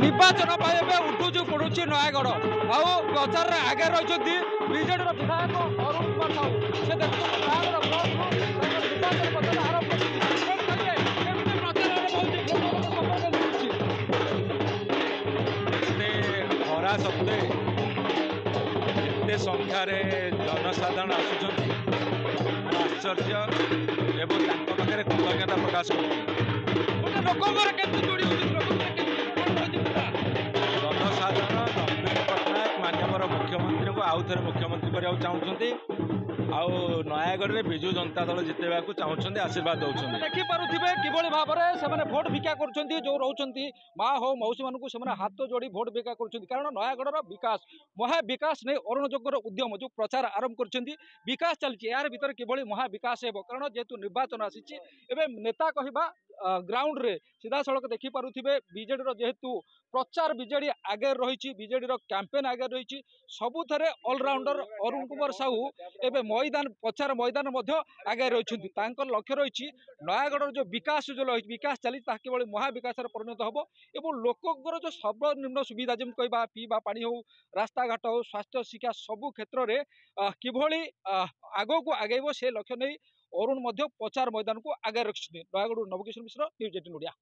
निर्वाचन उठू पड़ू नयगढ़ आउ प्रचार आगे रही विजेडर विधायक अरुण कुमार साहू से खरा सत्वे एते संख्यार जनसाधारण आसुंच आश्चर्य एवं पाखे कृतज्ञता प्रकाश जनसाधारण नवीन पट्टनायक माननीय मुख्यमंत्री को आउ थे मुख्यमंत्री करने चाहते नयगढ़ में विजु जनता दल जितेबा चाहते आशीर्वाद दौरान देखिपे किभली भाव में से भोट भिक्षा कर जो रोचे माँ हो मौसी मानू से हाथ जोड़ी भोट भिक्षा कर कारण नयगढ़ विकास महाविकास नहीं अरुण जोगर उद्यम जो प्रचार आरंभ कर विकास चलती यार भर किभली महाविकास हो कारण जेहेतु निर्वाचन आसी नेता कहवा ग्राउंड रे सीधा सड़क देखिपे बीजेडी जेहेतु प्रचार बीजेडी आगे रही बीजेडी कैंपेन आगे रही सबुथ ऑलराउंडर अरुण कुमार साहू एवं मैदान प्रचार मैदान आगे रही लक्ष्य रही नयगढ़ जो विकास विकास चली किभली महाविकास परिणत हम एवं लोकर जो सर्वनिम्न सुविधा जमी कह पीवा पानी हो रास्ता घाट हो स्वास्थ्य शिक्षा सबू क्षेत्र में किभली आग को आगे से लक्ष्य नहीं अरुण प्रचार मैदान को आगे रखिंट नयगढ़ नवकिशोर मिश्र न्यूज 18 ओडिया।